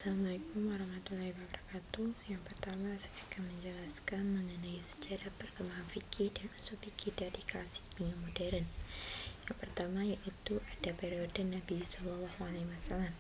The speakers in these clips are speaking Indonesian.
Assalamualaikum warahmatullahi wabarakatuh. Yang pertama saya akan menjelaskan mengenai sejarah perkembangan fikih dan usul fikih dari klasik hingga modern. Yang pertama yaitu ada periode Nabi SAW.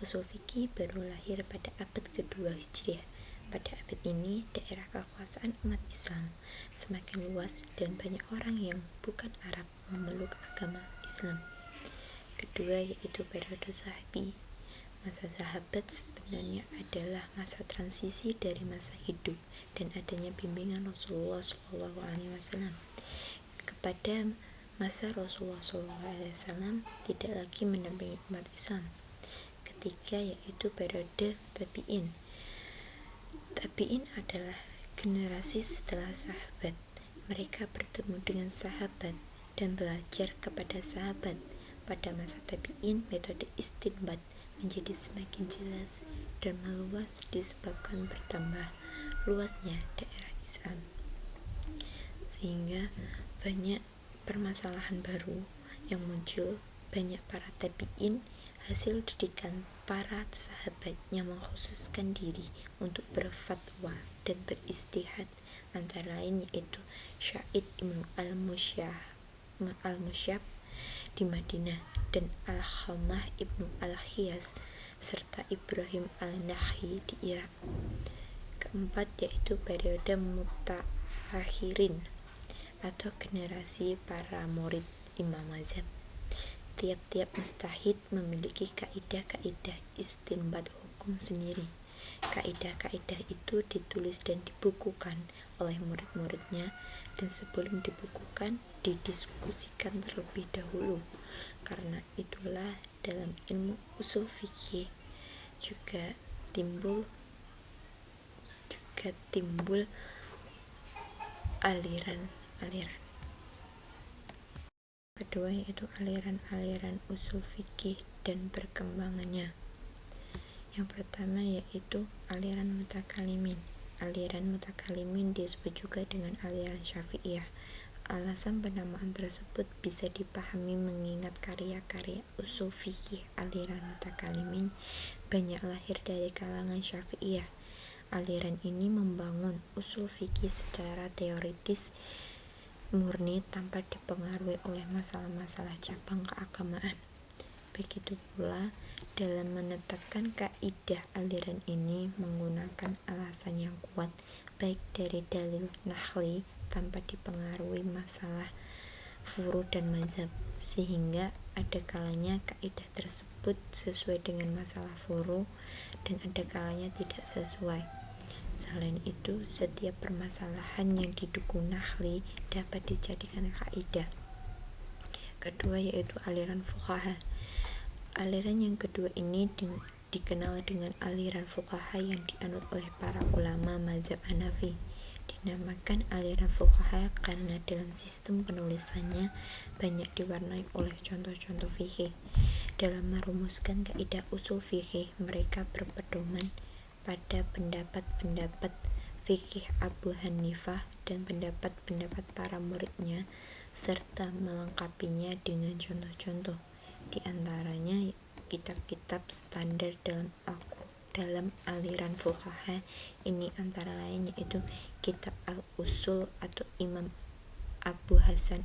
Usul fikih baru lahir pada abad kedua Hijriah. Pada abad ini, daerah kekuasaan umat Islam semakin luas dan banyak orang yang bukan Arab memeluk agama Islam. Kedua yaitu periode Sahabi. Masa sahabat sebenarnya adalah masa transisi dari masa hidup dan adanya bimbingan Rasulullah SAW kepada masa Rasulullah SAW tidak lagi mendampingi umat Islam. Ketiga yaitu periode Tabi'in. Tabi'in adalah generasi setelah sahabat. Mereka bertemu dengan sahabat dan belajar kepada sahabat. Pada masa Tabi'in, metode istinbat menjadi semakin jelas dan meluas disebabkan bertambah luasnya daerah Islam, sehingga banyak permasalahan baru yang muncul. Banyak para tabi'in hasil didikan para sahabat yang mengkhususkan diri untuk berfatwa dan beristihad, antara lain yaitu Sa'id ibnu al-Musyab di Madinah dan Al-Khamah ibnu al-Khiyas serta Ibrahim al-Nakhi di Irak. Keempat yaitu periode Mutaakhirin atau generasi para murid imam mazhab. Tiap-tiap mujtahid memiliki kaidah-kaidah istinbat hukum sendiri. Kaidah-kaidah itu ditulis dan dibukukan oleh murid-muridnya, dan sebelum dibukukan didiskusikan terlebih dahulu. Karena itulah dalam ilmu usul fikih juga timbul aliran-aliran. Kedua yaitu aliran-aliran usul fikih dan perkembangannya. Yang pertama yaitu aliran mutakalimin. Aliran mutakalimin disebut juga dengan aliran Syafi'iyah. Alasan penamaan tersebut bisa dipahami mengingat karya-karya usul fikih aliran mutakalimin banyak lahir dari kalangan Syafi'iyah. Aliran ini membangun usul fikih secara teoritis murni tanpa dipengaruhi oleh masalah-masalah cabang keagamaan. Begitu pula dalam menetapkan kaidah, aliran ini menggunakan alasan yang kuat baik dari dalil nahli tanpa dipengaruhi masalah furu dan mazhab, sehingga ada kalanya kaidah tersebut sesuai dengan masalah furu dan ada kalanya tidak sesuai. Selain itu, setiap permasalahan yang didukung nahli dapat dijadikan kaidah. Kedua yaitu aliran fuqaha. Aliran yang kedua ini dikenal dengan aliran fuqaha yang dianut oleh para ulama mazhab Hanafi. Dinamakan aliran fuqaha karena dalam sistem penulisannya banyak diwarnai oleh contoh-contoh fikih. Dalam merumuskan kaidah usul fikih, mereka berpedoman pada pendapat-pendapat fikih Abu Hanifah dan pendapat-pendapat para muridnya, serta melengkapinya dengan contoh-contoh. Di antaranya kitab-kitab standar dalam aliran fuqaha ini antara lain yaitu kitab Al-Usul atau Imam Abu Hasan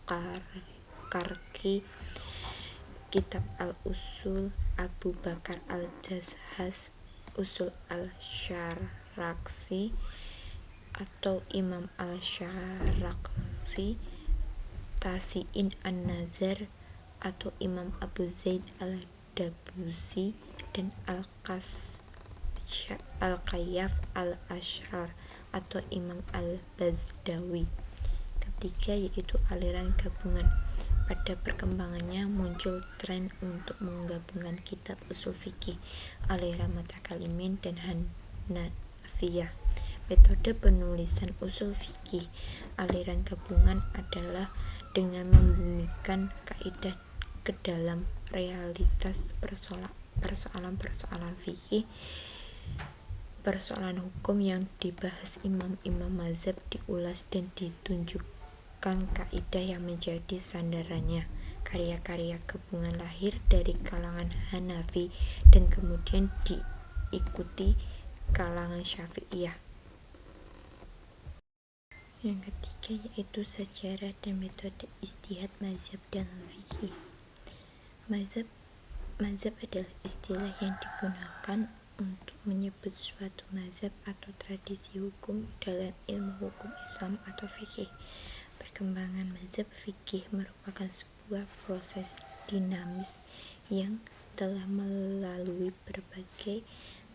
Al-Karki, kitab Al-Usul Abu Bakar Al-Jazhaz, Usul Al-Syaraksi atau Imam Al-Syaraksi, Tasi'in An-Nazar atau Imam Abu Zaid Al-Dabusi, dan Al-Qayyaf Al-Ashrar atau Imam Al-Bazdawi. Ketiga yaitu aliran gabungan. Pada perkembangannya muncul tren untuk menggabungkan kitab usul fikih aliran mutakalimin dan Hanafiyah. Metode penulisan usul fikih aliran gabungan adalah dengan membumikan kaidah ke dalam realitas persoalan-persoalan fikih, persoalan hukum yang dibahas imam-imam mazhab diulas dan ditunjukkan kaidah yang menjadi sandarannya. Karya-karya gabungan lahir dari kalangan Hanafi dan kemudian diikuti kalangan Syafi'iyah. Yang ketiga yaitu sejarah dan metode ijtihad mazhab dalam fikih. Mazhab adalah istilah yang digunakan untuk menyebut suatu mazhab atau tradisi hukum dalam ilmu hukum Islam atau fikih. Perkembangan mazhab fikih merupakan sebuah proses dinamis yang telah melalui berbagai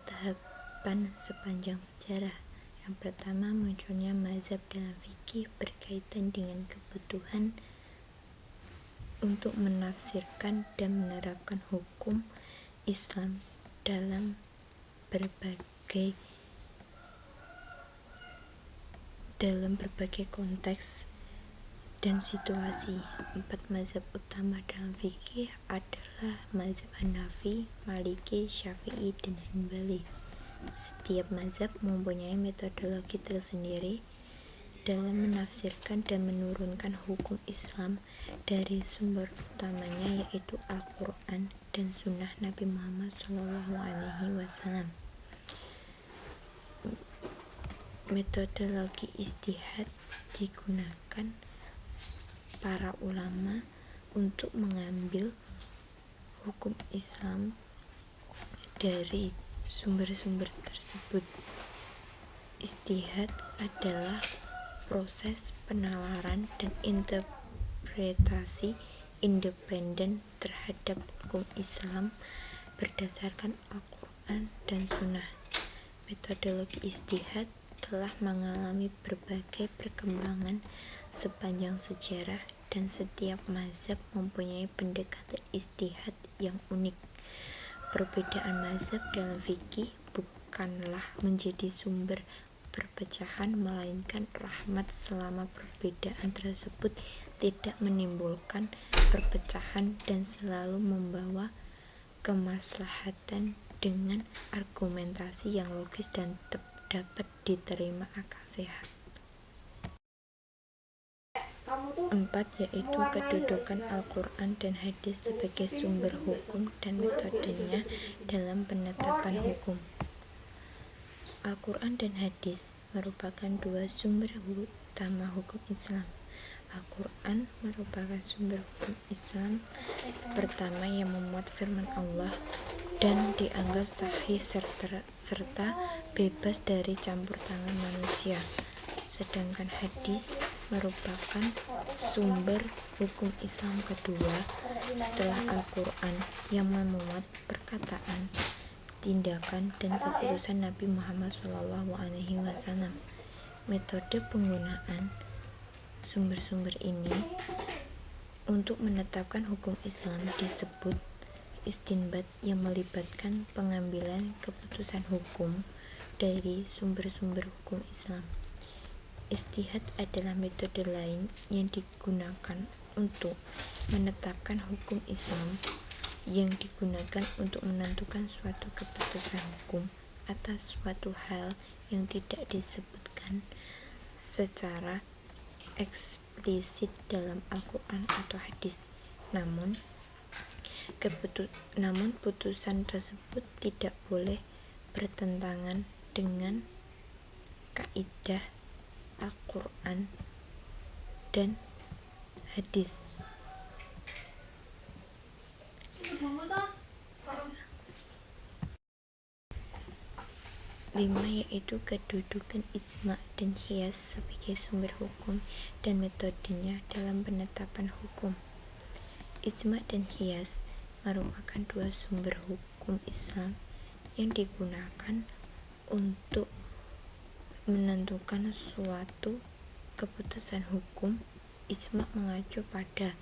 tahapan sepanjang sejarah. Yang pertama, munculnya mazhab dalam fikih berkaitan dengan kebutuhan untuk menafsirkan dan menerapkan hukum Islam dalam berbagai konteks dan situasi. 4 mazhab utama dalam fikih adalah mazhab Hanafi, Maliki, Syafi'i, dan Hanbali. Setiap mazhab mempunyai metodologi tersendiri dalam menafsirkan dan menurunkan hukum Islam dari sumber utamanya yaitu Al-Quran dan Sunnah Nabi Muhammad SAW. Metodologi ijtihad digunakan para ulama untuk mengambil hukum Islam dari sumber-sumber tersebut. Ijtihad adalah proses penalaran dan interpretasi independen terhadap hukum Islam berdasarkan Al-Quran dan Sunnah. Metodologi ijtihad telah mengalami berbagai perkembangan sepanjang sejarah dan setiap mazhab mempunyai pendekatan ijtihad yang unik. Perbedaan mazhab dalam fikih bukanlah menjadi sumber perpecahan, melainkan rahmat selama perbedaan tersebut tidak menimbulkan perpecahan dan selalu membawa kemaslahatan dengan argumentasi yang logis dan dapat diterima akal sehat. 4. Yaitu kedudukan Al-Quran dan hadis sebagai sumber hukum dan metodenya dalam penetapan hukum. Al-Quran dan hadis merupakan dua sumber utama hukum Islam. Al-Quran merupakan sumber hukum Islam pertama yang memuat firman Allah dan dianggap sahih serta bebas dari campur tangan manusia. Sedangkan hadis merupakan sumber hukum Islam kedua setelah Al-Quran yang memuat perkataan, tindakan, dan keputusan Nabi Muhammad SAW. Metode penggunaan sumber-sumber ini untuk menetapkan hukum Islam disebut istinbat, yang melibatkan pengambilan keputusan hukum dari sumber-sumber hukum Islam. Ijtihad adalah metode lain yang digunakan untuk menetapkan hukum Islam yang digunakan untuk menentukan suatu keputusan hukum atas suatu hal yang tidak disebutkan secara eksplisit dalam Al-Quran atau hadis. Namun putusan tersebut tidak boleh bertentangan dengan kaidah Al-Quran dan hadis. 5. Yaitu kedudukan ijma' dan qiyas sebagai sumber hukum dan metodenya dalam penetapan hukum. Ijma' dan qiyas merupakan dua sumber hukum Islam yang digunakan untuk menentukan suatu keputusan hukum. Ijma' mengacu pada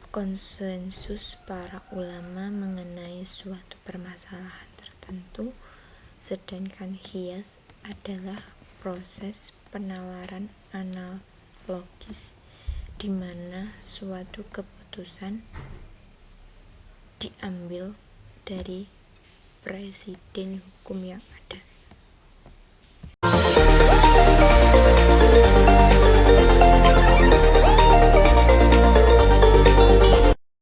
konsensus para ulama mengenai suatu permasalahan tertentu, sedangkan qiyas adalah proses penalaran analogis di mana suatu keputusan diambil dari presiden hukum yang ada.